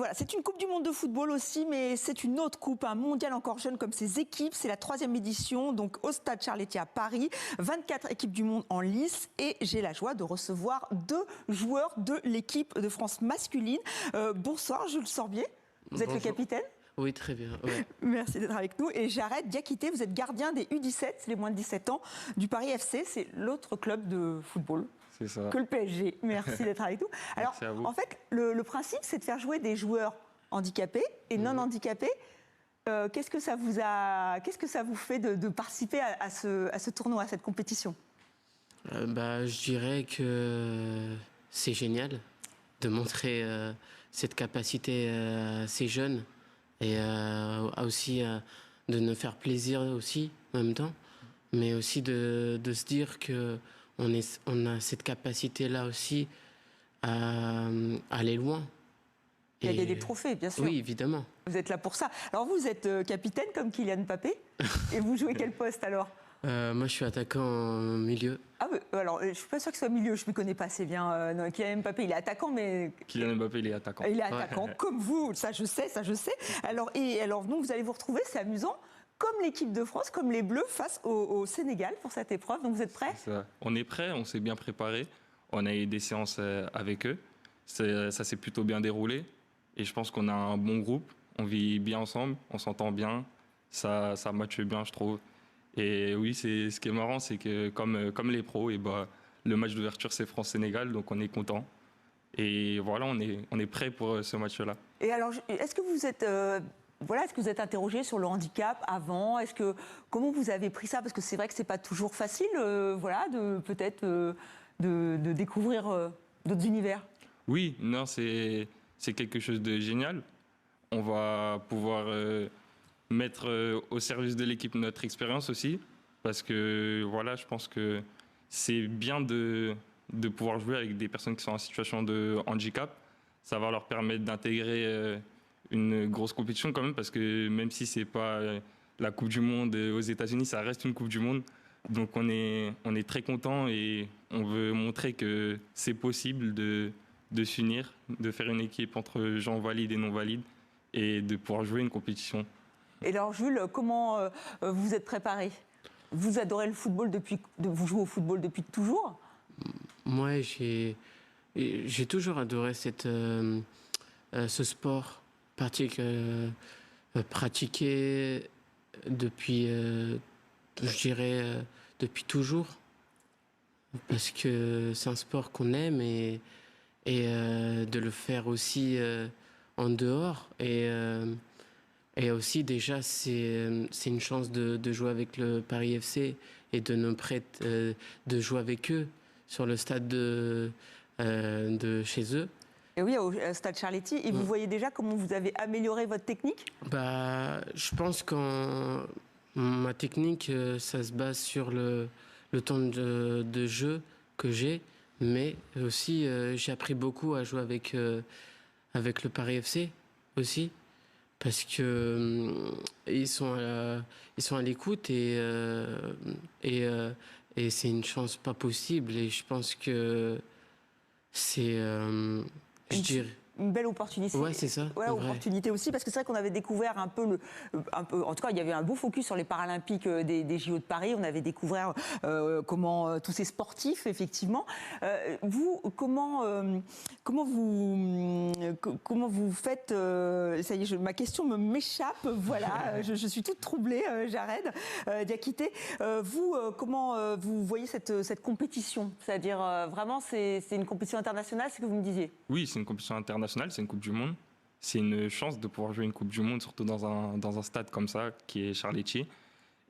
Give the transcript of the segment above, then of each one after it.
Voilà, c'est une Coupe du Monde de football aussi, mais c'est une autre coupe, un mondial encore jeune comme ses équipes. C'est la 3e édition, donc au Stade Charléty à Paris. 24 équipes du monde en lice et j'ai la joie de recevoir 2 joueurs de l'équipe de France masculine. Bonsoir Jules Sorbier, vous êtes le capitaine? Oui, très bien. Ouais. Merci d'être avec nous. Et Jared Diakité, vous êtes gardien des U17, les moins de 17 ans, du Paris FC. C'est l'autre club de football. C'est ça. Que le PSG. Merci d'être avec nous. Alors, en fait, le principe, c'est de faire jouer des joueurs handicapés et non handicapés. Qu'est-ce que ça vous fait de participer à ce tournoi, à cette compétition? Je dirais que c'est génial de montrer cette capacité à ces jeunes et aussi de nous faire plaisir aussi en même temps, mais aussi de se dire que on a cette capacité-là aussi à aller loin. Et à gagner des trophées, bien sûr. Oui, évidemment. Vous êtes là pour ça. Alors vous êtes capitaine comme Kylian Mbappé. Et vous jouez quel poste alors? Moi, je suis attaquant en milieu. Ah, alors, je ne suis pas sûre que ce soit milieu, je ne me connais pas assez bien. Non, Kylian Mbappé, il est attaquant, mais... Kylian Mbappé, il est attaquant. Il est attaquant, comme vous, ça je sais. Alors, donc, vous allez vous retrouver, c'est amusant, comme l'équipe de France, comme les Bleus, face au Sénégal pour cette épreuve. Donc, vous êtes prêts? On est prêts, on s'est bien préparé. On a eu des séances avec eux. Ça s'est plutôt bien déroulé. Et je pense qu'on a un bon groupe. On vit bien ensemble, on s'entend bien. Ça matche bien, je trouve. Et oui, ce qui est marrant, c'est que comme les pros, le match d'ouverture, c'est France-Sénégal, donc on est content. Et voilà, on est prêt pour ce match-là. Et alors, est-ce que vous êtes... est-ce que vous êtes interrogé sur le handicap avant? Comment vous avez pris ça? Parce que c'est vrai que c'est pas toujours facile, de découvrir d'autres univers. Oui, non, c'est quelque chose de génial. On va pouvoir mettre au service de l'équipe notre expérience aussi, parce que voilà, je pense que c'est bien de pouvoir jouer avec des personnes qui sont en situation de handicap. Ça va leur permettre d'intégrer une grosse compétition quand même, parce que même si c'est pas la Coupe du Monde aux États-Unis, ça reste une Coupe du Monde. Donc on est très content et on veut montrer que c'est possible de s'unir, de faire une équipe entre gens valides et non valides et de pouvoir jouer une compétition. Et alors Jules, comment vous êtes préparé? Vous adorez le football vous jouez au football depuis toujours? Moi, j'ai toujours adoré ce sport pratiqué depuis, je dirais, depuis toujours. Parce que c'est un sport qu'on aime et de le faire aussi en dehors. Et aussi, déjà, c'est une chance de jouer avec le Paris FC et de nous prêter, de jouer avec eux sur le stade de chez eux. Et oui, au Stade Charléty. Et vous voyez déjà comment vous avez amélioré votre technique? Je pense que ma technique, ça se base sur le temps de jeu que j'ai. Mais aussi, j'ai appris beaucoup à jouer avec le Paris FC aussi. Parce que ils sont à l'écoute et c'est une chance pas possible et je pense que c'est une belle opportunité. Ouais, c'est ça. Ouais, opportunité aussi, parce que c'est vrai qu'on avait découvert en tout cas, il y avait un beau focus sur les Paralympiques des JO de Paris. On avait découvert comment tous ces sportifs, effectivement. Vous, comment vous faites ça y est, ma question m'échappe. Voilà, je suis toute troublée, Jared Diakité. Vous, comment vous voyez cette compétition? C'est-à-dire, vraiment, c'est une compétition internationale, c'est ce que vous me disiez? Oui, c'est une compétition internationale, c'est une Coupe du Monde. C'est une chance de pouvoir jouer une Coupe du Monde, surtout dans un stade comme ça, qui est Charléty.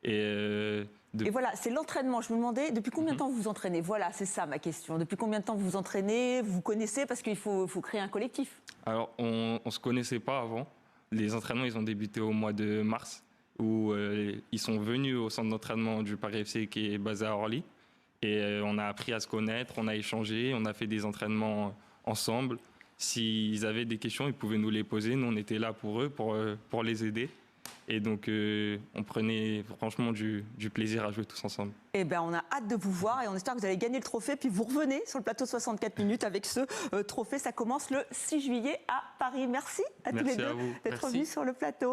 Et voilà, c'est l'entraînement. Je me demandais, depuis combien de temps vous vous entraînez? Voilà, c'est ça ma question. Depuis combien de temps vous vous entraînez? Vous vous connaissez? Parce qu'il faut créer un collectif. Alors, on ne se connaissait pas avant. Les entraînements, ils ont débuté au mois de mars, où ils sont venus au centre d'entraînement du Paris FC, qui est basé à Orly. Et on a appris à se connaître, on a échangé, on a fait des entraînements ensemble. S'ils avaient des questions, ils pouvaient nous les poser. Nous, on était là pour eux, pour les aider. Et donc, on prenait franchement du plaisir à jouer tous ensemble. Eh bien, on a hâte de vous voir et on espère que vous allez gagner le trophée. Puis vous revenez sur le plateau 64 minutes avec ce trophée. Ça commence le 6 juillet à Paris. Merci à tous les deux d'être venus sur le plateau.